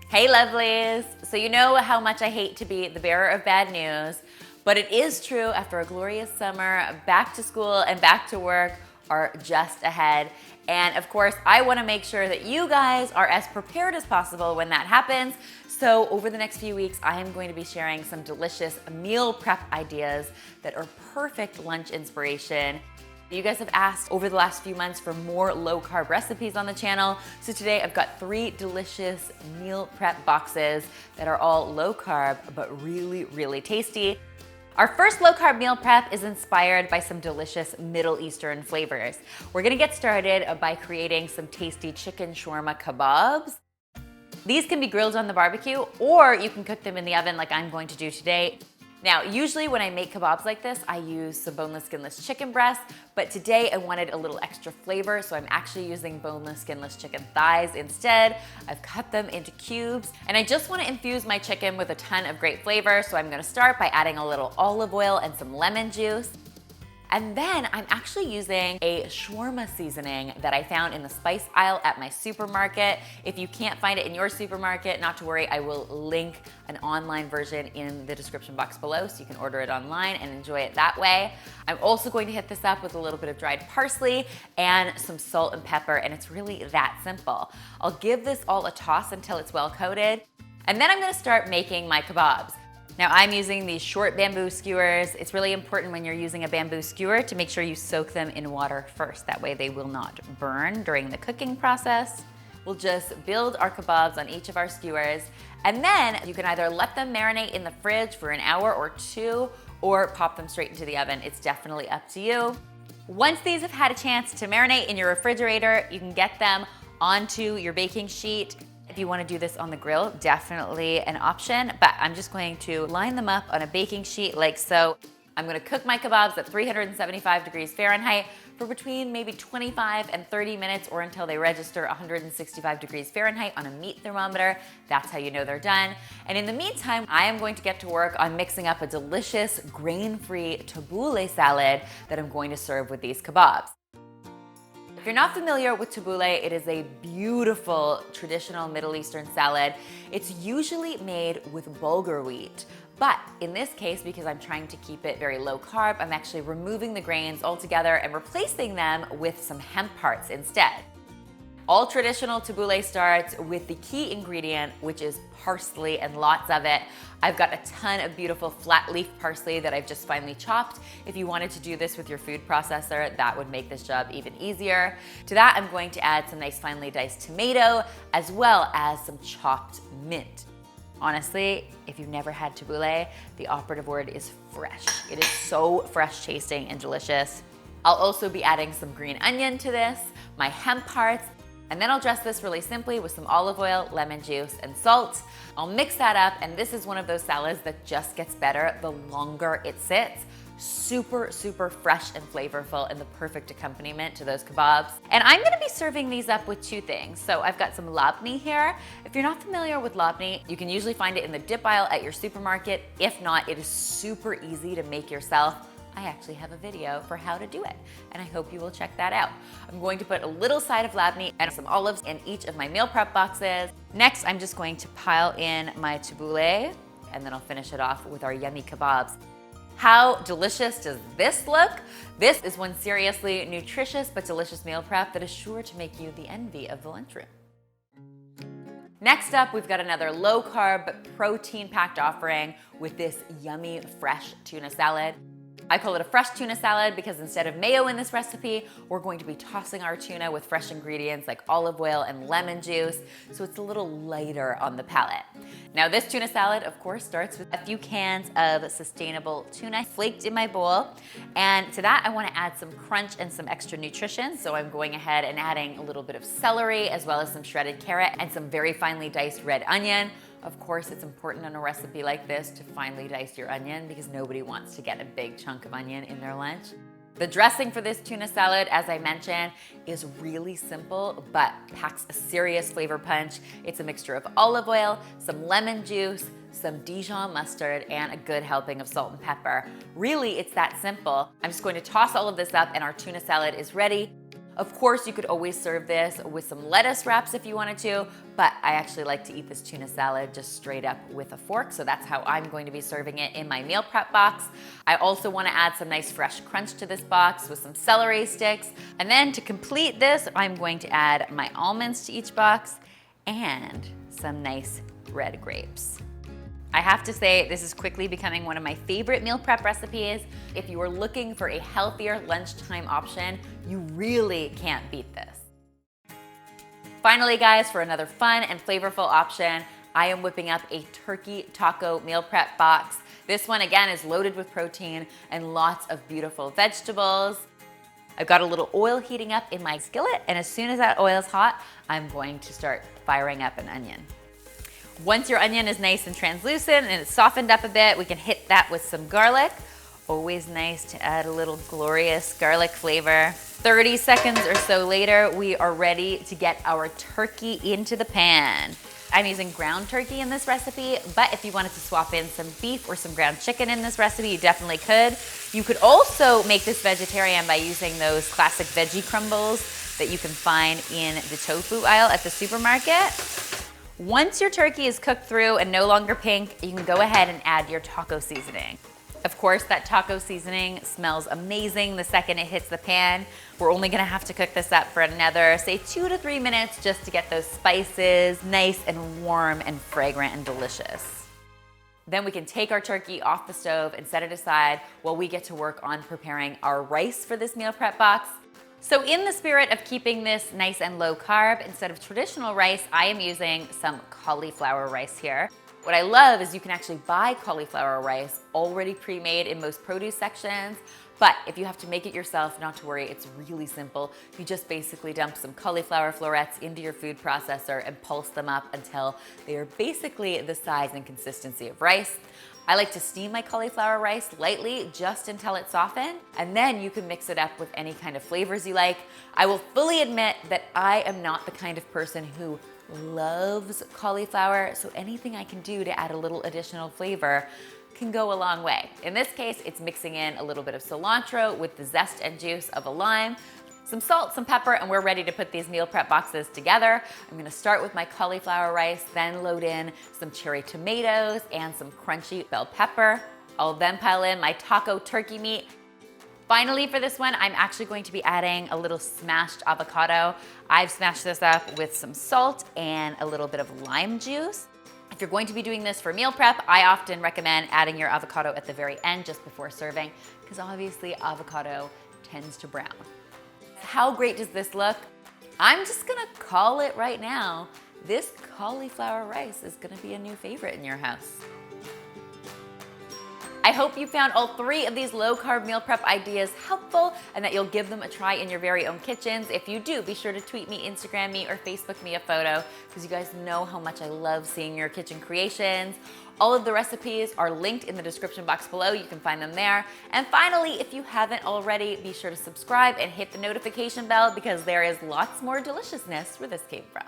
Hey lovelies! So you know how much I hate to be the bearer of bad news, but it is true after a glorious summer, back to school and back to work are just ahead. And of course, I wanna make sure that you guys are as prepared as possible when that happens. So over the next few weeks, I am going to be sharing some delicious meal prep ideas that are perfect lunch inspiration. You guys have asked over the last few months for more low-carb recipes on the channel. So today I've got 3 delicious meal prep boxes that are all low-carb, but really, really tasty. Our first low-carb meal prep is inspired by some delicious Middle Eastern flavors. We're gonna get started by creating some tasty chicken shawarma kebabs. These can be grilled on the barbecue, or you can cook them in the oven like I'm going to do today. Now, usually when I make kebabs like this, I use some boneless, skinless chicken breast, but today I wanted a little extra flavor, so I'm actually using boneless, skinless chicken thighs instead. I've cut them into cubes, and I just wanna infuse my chicken with a ton of great flavor, so I'm gonna start by adding a little olive oil and some lemon juice. And then I'm actually using a shawarma seasoning that I found in the spice aisle at my supermarket. If you can't find it in your supermarket, not to worry, I will link an online version in the description box below so you can order it online and enjoy it that way. I'm also going to hit this up with a little bit of dried parsley and some salt and pepper, and it's really that simple. I'll give this all a toss until it's well coated, and then I'm gonna start making my kebabs. Now I'm using these short bamboo skewers. It's really important when you're using a bamboo skewer to make sure you soak them in water first. That way they will not burn during the cooking process. We'll just build our kebabs on each of our skewers, and then you can either let them marinate in the fridge for an hour or 2, or pop them straight into the oven. It's definitely up to you. Once these have had a chance to marinate in your refrigerator, you can get them onto your baking sheet. If you want to do this on the grill, definitely an option, but I'm just going to line them up on a baking sheet like so. I'm going to cook my kebabs at 375 degrees Fahrenheit for between maybe 25 and 30 minutes, or until they register 165 degrees Fahrenheit on a meat thermometer. That's how you know they're done. And in the meantime, I am going to get to work on mixing up a delicious grain-free tabbouleh salad that I'm going to serve with these kebabs. If you're not familiar with tabbouleh, it is a beautiful traditional Middle Eastern salad. It's usually made with bulgur wheat, but in this case, because I'm trying to keep it very low carb, I'm actually removing the grains altogether and replacing them with some hemp parts instead. All traditional tabbouleh starts with the key ingredient, which is parsley, and lots of it. I've got a ton of beautiful flat leaf parsley that I've just finely chopped. If you wanted to do this with your food processor, that would make this job even easier. To that, I'm going to add some nice finely diced tomato, as well as some chopped mint. Honestly, if you've never had tabbouleh, the operative word is fresh. It is so fresh tasting and delicious. I'll also be adding some green onion to this, my hemp parts, and then I'll dress this really simply with some olive oil, lemon juice, and salt. I'll mix that up, and this is one of those salads that just gets better the longer it sits. Super, super fresh and flavorful, and the perfect accompaniment to those kebabs. And I'm gonna be serving these up with 2 things. So I've got some labneh here. If you're not familiar with labneh, you can usually find it in the dip aisle at your supermarket. If not, it is super easy to make yourself. I actually have a video for how to do it, and I hope you will check that out. I'm going to put a little side of labneh and some olives in each of my meal prep boxes. Next, I'm just going to pile in my tabbouleh, and then I'll finish it off with our yummy kebabs. How delicious does this look? This is one seriously nutritious but delicious meal prep that is sure to make you the envy of the lunchroom. Next up, we've got another low-carb, protein-packed offering with this yummy, fresh tuna salad. I call it a fresh tuna salad because instead of mayo in this recipe, we're going to be tossing our tuna with fresh ingredients like olive oil and lemon juice, so it's a little lighter on the palate. Now this tuna salad, of course, starts with a few cans of sustainable tuna flaked in my bowl, and to that I want to add some crunch and some extra nutrition, so I'm going ahead and adding a little bit of celery, as well as some shredded carrot and some very finely diced red onion. Of course, it's important on a recipe like this to finely dice your onion because nobody wants to get a big chunk of onion in their lunch. The dressing for this tuna salad, as I mentioned, is really simple but packs a serious flavor punch. It's a mixture of olive oil, some lemon juice, some Dijon mustard, and a good helping of salt and pepper. Really, it's that simple. I'm just going to toss all of this up and our tuna salad is ready. Of course, you could always serve this with some lettuce wraps if you wanted to, but I actually like to eat this tuna salad just straight up with a fork, so that's how I'm going to be serving it in my meal prep box. I also want to add some nice fresh crunch to this box with some celery sticks, and then to complete this, I'm going to add my almonds to each box and some nice red grapes. I have to say, this is quickly becoming one of my favorite meal prep recipes. If you are looking for a healthier lunchtime option, you really can't beat this. Finally, guys, for another fun and flavorful option, I am whipping up a turkey taco meal prep box. This one, again, is loaded with protein and lots of beautiful vegetables. I've got a little oil heating up in my skillet, and as soon as that oil is hot, I'm going to start firing up an onion. Once your onion is nice and translucent and it's softened up a bit, we can hit that with some garlic. Always nice to add a little glorious garlic flavor. 30 seconds or so later, we are ready to get our turkey into the pan. I'm using ground turkey in this recipe, but if you wanted to swap in some beef or some ground chicken in this recipe, you definitely could. You could also make this vegetarian by using those classic veggie crumbles that you can find in the tofu aisle at the supermarket. Once your turkey is cooked through and no longer pink, you can go ahead and add your taco seasoning. Of course, that taco seasoning smells amazing the second it hits the pan. We're only gonna have to cook this up for another, say 2 to 3 minutes just to get those spices nice and warm and fragrant and delicious. Then we can take our turkey off the stove and set it aside while we get to work on preparing our rice for this meal prep box. So in the spirit of keeping this nice and low carb, instead of traditional rice, I am using some cauliflower rice here. What I love is you can actually buy cauliflower rice already pre-made in most produce sections, but if you have to make it yourself, not to worry, it's really simple. You just basically dump some cauliflower florets into your food processor and pulse them up until they are basically the size and consistency of rice. I like to steam my cauliflower rice lightly just until it's softened, and then you can mix it up with any kind of flavors you like. I will fully admit that I am not the kind of person who loves cauliflower, so anything I can do to add a little additional flavor can go a long way. In this case, it's mixing in a little bit of cilantro with the zest and juice of a lime, some salt, some pepper, and we're ready to put these meal prep boxes together. I'm gonna start with my cauliflower rice, then load in some cherry tomatoes and some crunchy bell pepper. I'll then pile in my taco turkey meat. Finally, for this one, I'm actually going to be adding a little smashed avocado. I've smashed this up with some salt and a little bit of lime juice. If you're going to be doing this for meal prep, I often recommend adding your avocado at the very end just before serving, because obviously avocado tends to brown. How great does this look? I'm just gonna call it right now. This cauliflower rice is gonna be a new favorite in your house. I hope you found all 3 of these low-carb meal prep ideas helpful and that you'll give them a try in your very own kitchens. If you do, be sure to tweet me, Instagram me, or Facebook me a photo, because you guys know how much I love seeing your kitchen creations. All of the recipes are linked in the description box below. You can find them there. And finally, if you haven't already, be sure to subscribe and hit the notification bell, because there is lots more deliciousness where this came from.